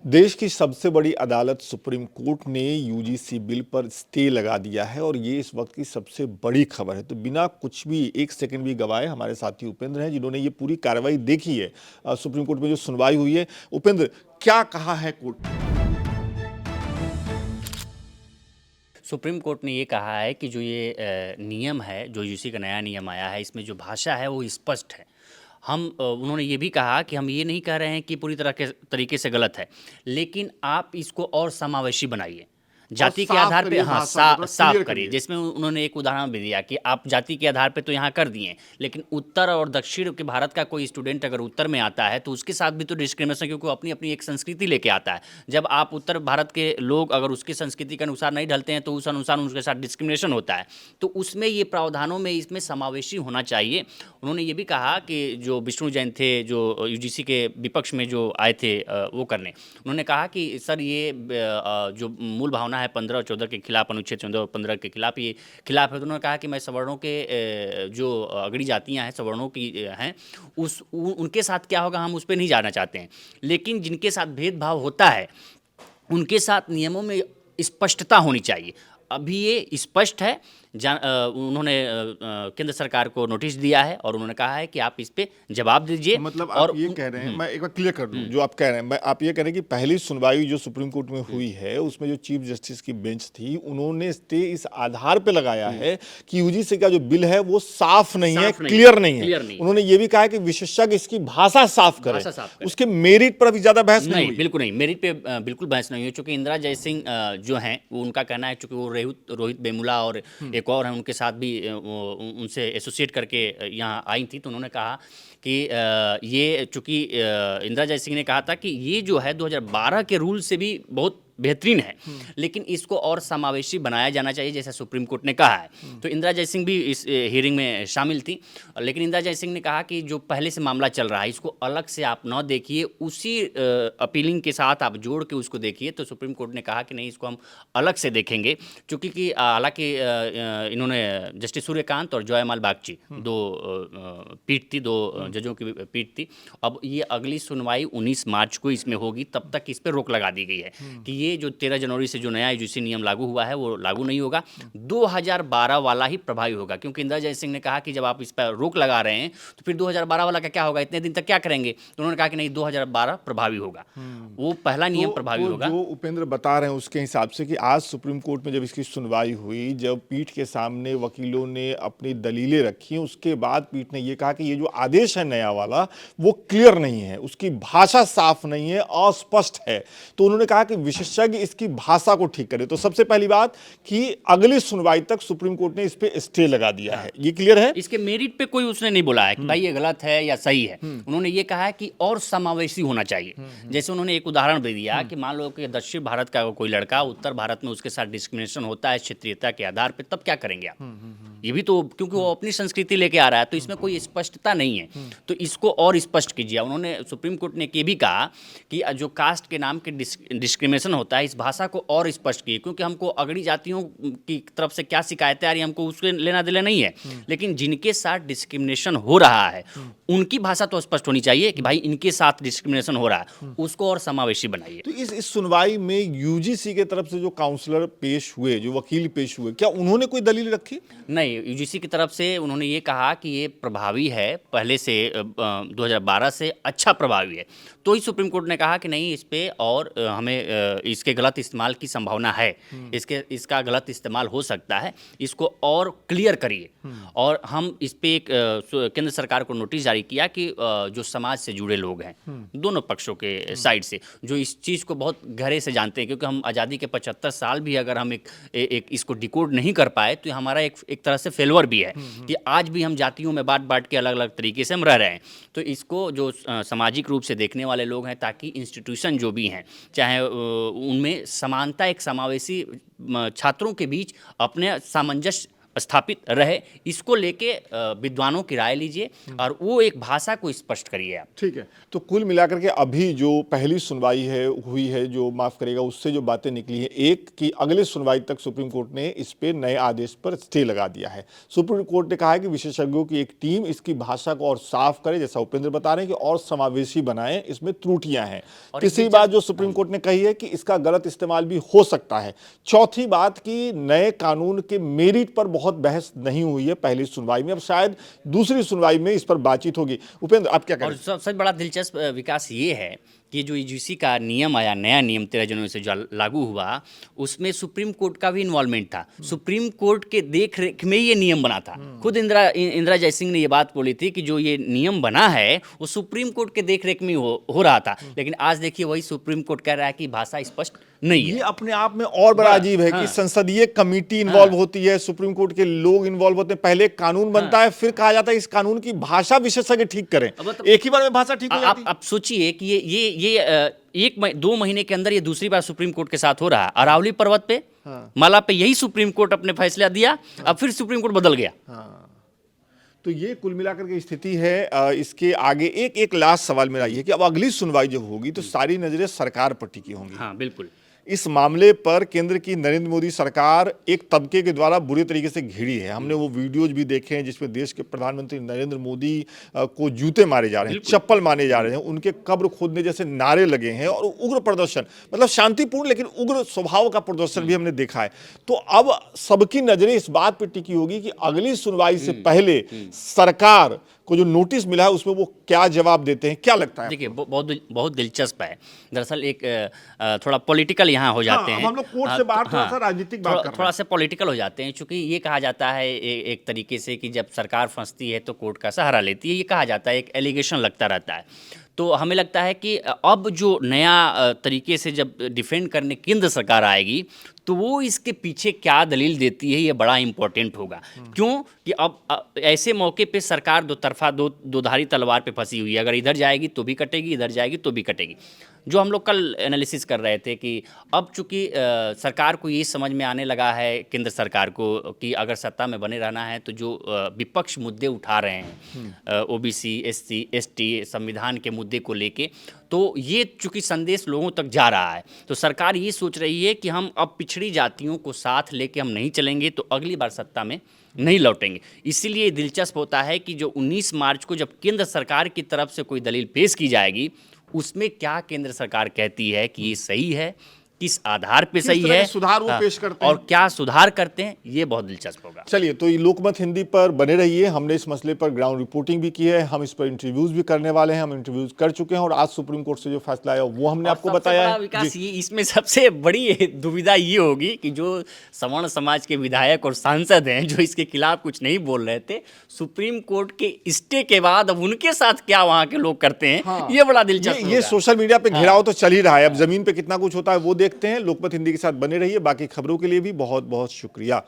देश की सबसे बड़ी अदालत सुप्रीम कोर्ट ने यूजीसी बिल पर स्टे लगा दिया है और ये इस वक्त की सबसे बड़ी खबर है। तो बिना कुछ भी एक सेकंड भी गवाए हमारे साथी उपेंद्र हैं जिन्होंने ये पूरी कार्रवाई देखी है। सुप्रीम कोर्ट में जो सुनवाई हुई है, उपेंद्र, क्या कहा है कोर्ट ने? सुप्रीम कोर्ट ने ये कहा है कि जो ये नियम है, जो यूजीसी का नया नियम आया है, इसमें जो भाषा है वो स्पष्ट है। उन्होंने ये भी कहा कि हम ये नहीं कह रहे हैं कि पूरी तरह के तरीके से गलत है, लेकिन आप इसको और समावेशी बनाइए, और जाति के साफ आधार पे। करिए, हाँ, भाषा को थोड़ा साफ क्लियर करिए। करिए। जिसमें उन्होंने एक उदाहरण भी दिया कि आप जाति के आधार पे तो यहाँ कर दिए, लेकिन उत्तर और दक्षिण के भारत का कोई स्टूडेंट अगर उत्तर में आता है तो उसके साथ भी तो डिस्क्रिमिनेशन, क्योंकि वो अपनी अपनी एक संस्कृति लेके आता है। जब आप उत्तर भारत के लोग अगर उसकी संस्कृति के अनुसार नहीं ढलते हैं तो उस अनुसार उनके साथ डिस्क्रिमिनेशन होता है। तो उसमें ये प्रावधानों में इसमें समावेशी होना चाहिए। उन्होंने ये भी कहा कि जो विष्णु जैन थे, जो यूजीसी के विपक्ष में जो आए थे वो करने, उन्होंने कहा कि सर ये जो मूल भावना है 15 और 14 के खिलाफ, अनुच्छेद 14 और 15 के खिलाफ ये खिलाफ है। तो उन्होंने कहा कि मैं सवर्णों के जो अगड़ी जातियां हैं, सवर्णों की हैं, उनके साथ क्या होगा हम उस पर नहीं जाना चाहते हैं, लेकिन जिनके साथ भेदभाव होता है उनके साथ नियमों में स्पष्टता होनी चाहिए। अभी ये स्पष्ट है। उन्होंने केंद्र सरकार को नोटिस दिया है और उन्होंने कहा है कि आप इस पे जवाब दीजिए। मतलब और आप ये कह रहे हैं, मैं एक बार क्लियर कर दूं जो आप कह रहे हैं, आप ये कह रहे हैं कि पहली सुनवाई जो सुप्रीम कोर्ट में हुई है उसमें जो चीफ जस्टिस की बेंच थी उन्होंने स्टे इस आधार पे लगाया है कि यूजीसी का जो बिल है वो साफ नहीं है, क्लियर नहीं है। उन्होंने ये भी कहा है कि विशेषज्ञ इसकी भाषा साफ करे। उसके मेरिट पर अभी ज्यादा बहस नहीं हुई। बिल्कुल नहीं, मेरिट पे बिल्कुल बहस नहीं हुई। चूंकि इंदिरा जयसिंह जो हैं, वो उनका कहना है, चूंकि वो रोहित वेमुला और एक और हैं उनके साथ भी उनसे एसोसिएट करके यहाँ आई थी, तो उन्होंने कहा कि ये चूंकि इंदिरा जयसिंह ने कहा था कि ये जो है 2012 के रूल से भी बहुत बेहतरीन है, लेकिन इसको और समावेशी बनाया जाना चाहिए जैसा सुप्रीम कोर्ट ने कहा है। तो इंदिरा जयसिंह भी इस हियरिंग में शामिल थी, लेकिन इंदिरा जयसिंह ने कहा कि जो पहले से मामला चल रहा है इसको अलग से आप न देखिए, उसी अपीलिंग के साथ आप जोड़ के उसको देखिए। तो सुप्रीम कोर्ट ने कहा कि नहीं, इसको हम अलग से देखेंगे, चूँकि कि हालांकि इन्होंने जस्टिस सूर्यकांत और जयमाल बागची दो पीठ थी, दो जजों की पीठ थी। अब ये अगली सुनवाई 19 मार्च को इसमें होगी, तब तक इस पर रोक लगा दी गई है कि ये जो 13 जनवरी से जो नया यूजीसी नियम लागू हुआ है वो लागू नहीं होगा, 2012 वाला ही प्रभावी होगा। क्योंकि इंदिरा जयसिंह ने कहा कि जब आप इस पर रोक लगा रहे हैं तो फिर 2012 वाला का क्या होगा, इतने दिन तक क्या करेंगे। तो उन्होंने कहा कि नहीं, 2012 प्रभावी होगा, वो पहला नियम प्रभावी होगा। जो उपेंद्र बता रहे हैं उसके हिसाब से कि आज सुप्रीम कोर्ट में जब इसकी सुनवाई हुई, जब पीठ के सामने वकीलों ने अपनी दलीलें रखी, उसके बाद पीठ ने यह कहा कि ये जो आदेश है नया वाला वो क्लियर नहीं है, उसकी भाषा साफ नहीं है, अस्पष्ट है। तो उन्होंने कहा कि विशेषज्ञ इसकी भाषा को ठीक करे। तो सबसे पहली बात कि अगली सुनवाई तक सुप्रीम कोर्ट ने इस पे स्टे लगा दिया है, ये क्लियर है। इसके मेरिट पे कोई उसने नहीं बोला है कि भाई ये गलत है या सही है। उन्होंने ये कहा है कि और समावेशी होना चाहिए। जैसे उन्होंने एक उदाहरण भी दिया कि मान लो कि दक्षिण भारत का कोई लड़का उत्तर भारत में उसके साथ डिस्क्रिमिनेशन होता है क्षेत्रीयता के आधार पर, तब क्या करेंगे आप। ये भी तो, क्योंकि वो अपनी संस्कृति लेके आ रहा है, तो इसमें कोई स्पष्टता नहीं है, तो इसको और स्पष्ट कीजिए। उन्होंने सुप्रीम कोर्ट ने ये भी कहा कि जो कास्ट के नाम के डिस्क्रिमिनेशन होता है, इस भाषा को और स्पष्ट कीजिए, क्योंकि हमको अगड़ी जातियों की तरफ से क्या शिकायतें आ रही है हमको उसके लेना देना नहीं है, लेकिन जिनके साथ डिस्क्रिमिनेशन हो रहा है उनकी भाषा तो स्पष्ट होनी चाहिए कि भाई इनके साथ डिस्क्रिमिनेशन हो रहा है, उसको और समावेशी बनाइए। तो इस सुनवाई में यूजीसी के तरफ से जो काउंसलर पेश हुए, जो वकील पेश हुए, क्या उन्होंने कोई दलील रखी? नहीं, यूजीसी की तरफ से उन्होंने ये कहा कि ये प्रभावी है, पहले से 2012 से अच्छा प्रभावी है। तो ही सुप्रीम कोर्ट ने कहा कि नहीं, इस पे और हमें इसके गलत इस्तेमाल की संभावना है, इसका गलत इस्तेमाल हो सकता है, इसको और क्लियर करिए। और हम इस पे एक केंद्र सरकार को नोटिस जारी किया कि जो समाज से जुड़े लोग हैं दोनों पक्षों के साइड से, जो इस चीज़ को बहुत गहरे से जानते हैं, क्योंकि हम आज़ादी के 75 साल भी अगर हम एक इसको डिकोड नहीं कर पाए तो हमारा एक तरह से फेलवर भी है कि आज भी हम जातियों में बांट बांट के अलग अलग तरीके से हम रह रहे हैं। तो इसको जो सामाजिक रूप से देखने वाले लोग हैं, ताकि इंस्टीट्यूशन जो भी हैं चाहे उनमें समानता, एक समावेशी छात्रों के बीच अपने सामंजस्य स्थापित रहे, इसको लेके विद्वानों की राय लीजिए और वो एक भाषा को स्पष्ट करिए आप। ठीक है, तो कुल मिलाकर के अभी जो पहली सुनवाई है हुई है, जो माफ करेगा, उससे जो बातें निकली है, एक कि अगले सुनवाई तक सुप्रीम कोर्ट ने इस पे नए आदेश पर स्टे लगा दिया है। सुप्रीम कोर्ट ने कहा है कि विशेषज्ञों की एक टीम इसकी भाषा को और साफ करे, जैसा उपेंद्र बता रहे हैं, कि और समावेशी बनाए, इसमें त्रुटियां हैं। तीसरी बात जो सुप्रीम कोर्ट ने कही है कि इसका गलत इस्तेमाल भी हो सकता है। चौथी बात कि नए कानून के मेरिट पर बहुत बहस नहीं हुई है पहली सुनवाई में, अब शायद दूसरी सुनवाई में इस पर बातचीत होगी। उपेंद्र, आप क्या कहें? और सबसे बड़ा दिलचस्प विकास ये है कि जो यूजीसी का नियम आया, नया नियम 13 जनवरी से जो लागू हुआ, उसमें सुप्रीम कोर्ट का भी इन्वॉल्वमेंट था। सुप्रीम कोर्ट के देख रेख में ये नियम बना था। खुद इंदिरा जयसिंह ने ये बात बोली थी कि जो ये नियम बना है वो सुप्रीम कोर्ट के देख रेख में हो रहा था। लेकिन आज देखिए वही सुप्रीम कोर्ट कह रहा है कि भाषा स्पष्ट नहीं है। ये अपने आप में और बड़ा अजीब है कि संसदीय कमेटी इन्वॉल्व होती है, सुप्रीम कोर्ट के लोग इन्वॉल्व होते हैं, पहले कानून बनता है, फिर कहा जाता है इस कानून की भाषा विशेषज्ञ ठीक करें। एक ही बार में भाषा ठीक हो जाती है। आप सोचिए कि ये 2 महीने के अंदर ये दूसरी बार सुप्रीम कोर्ट के साथ हो रहा है। अरावली पर्वत पे, माला पे यही सुप्रीम कोर्ट अपने फैसला दिया, अब फिर सुप्रीम कोर्ट बदल गया। तो ये कुल मिलाकर के स्थिति है। इसके आगे एक लास्ट सवाल मेरा ये है कि अब अगली सुनवाई जब होगी तो सारी नजरें सरकार पर टिकी होंगी। हाँ, बिल्कुल। इस मामले पर केंद्र की नरेंद्र मोदी सरकार एक तबके के द्वारा बुरी तरीके से घिरी है। हमने वो वीडियोज भी देखे हैं जिसमें देश के प्रधानमंत्री नरेंद्र मोदी को जूते मारे जा रहे हैं, चप्पल मारे जा रहे हैं, उनके कब्र खोदने जैसे नारे लगे हैं और उग्र प्रदर्शन, मतलब शांतिपूर्ण लेकिन उग्र स्वभाव का प्रदर्शन भी हमने देखा है। तो अब सबकी नजरें इस बात पर टिकी होगी कि अगली सुनवाई से पहले सरकार को जो नोटिस मिला है उसमें वो क्या जवाब देते हैं, क्या लगता है? देखिए बहुत दिलचस्प है। दरअसल एक थोड़ा पॉलिटिकल यहाँ हो जाते हैं। हम लोग कोर्ट से बाहर थोड़ा सा राजनीतिक बात कर रहे हैं। थोड़ा सा पॉलिटिकल हो जाते हैं, क्योंकि ये कहा जाता है एक तरीके से कि जब सरकार फंसती है तो कोर्ट का सहारा लेती है, ये कहा जाता है, एक एलिगेशन लगता रहता है। तो हमें लगता है कि अब जो नया तरीके से जब डिफेंड करने केंद्र सरकार आएगी तो वो इसके पीछे क्या दलील देती है, ये बड़ा इंपॉर्टेंट होगा। क्यों कि अब ऐसे मौके पे सरकार दोधारी तलवार पे फंसी हुई है। अगर इधर जाएगी तो भी कटेगी, इधर जाएगी तो भी कटेगी। जो हम लोग कल एनालिसिस कर रहे थे कि अब चूंकि सरकार को ये समझ में आने लगा है, केंद्र सरकार को, कि अगर सत्ता में बने रहना है तो जो विपक्ष मुद्दे उठा रहे हैं, ओबीसी, एससी, एसटी, संविधान के मुद्दे को लेके, तो ये चूंकि संदेश लोगों तक जा रहा है, तो सरकार ये सोच रही है कि हम अब पिछड़ी जातियों को साथ लेके हम नहीं चलेंगे तो अगली बार सत्ता में नहीं लौटेंगे। इसीलिए दिलचस्प होता है कि जो 19 मार्च को जब केंद्र सरकार की तरफ से कोई दलील पेश की जाएगी, उसमें क्या केंद्र सरकार कहती है कि ये सही है, किस आधार पे सही है, सुधार वो पेश करते हैं और क्या सुधार करते हैं, ये बहुत दिलचस्प होगा। चलिए, तो ये लोकमत हिंदी पर बने रहिए। हमने इस मसले पर ग्राउंड रिपोर्टिंग भी की है, हम इस पर इंटरव्यूज भी करने वाले हैं, हम इंटरव्यूज कर चुके हैं और आज सुप्रीम कोर्ट से जो फैसला आया वो हमने आपको बताया है। विकास, ये इसमें सबसे बड़ी दुविधा ये होगी कि जो सवर्ण समाज के विधायक और सांसद हैं जो इसके खिलाफ कुछ नहीं बोल रहे थे, सुप्रीम कोर्ट के स्टे के बाद अब उनके साथ क्या वहां के लोग करते हैं, ये बड़ा दिलचस्प। ये सोशल मीडिया पे घेराव तो चल ही रहा है, अब जमीन पे कितना कुछ होता है वो देखते हैं। लोकमत हिंदी के साथ बने रहिए। बाकी खबरों के लिए भी बहुत बहुत शुक्रिया।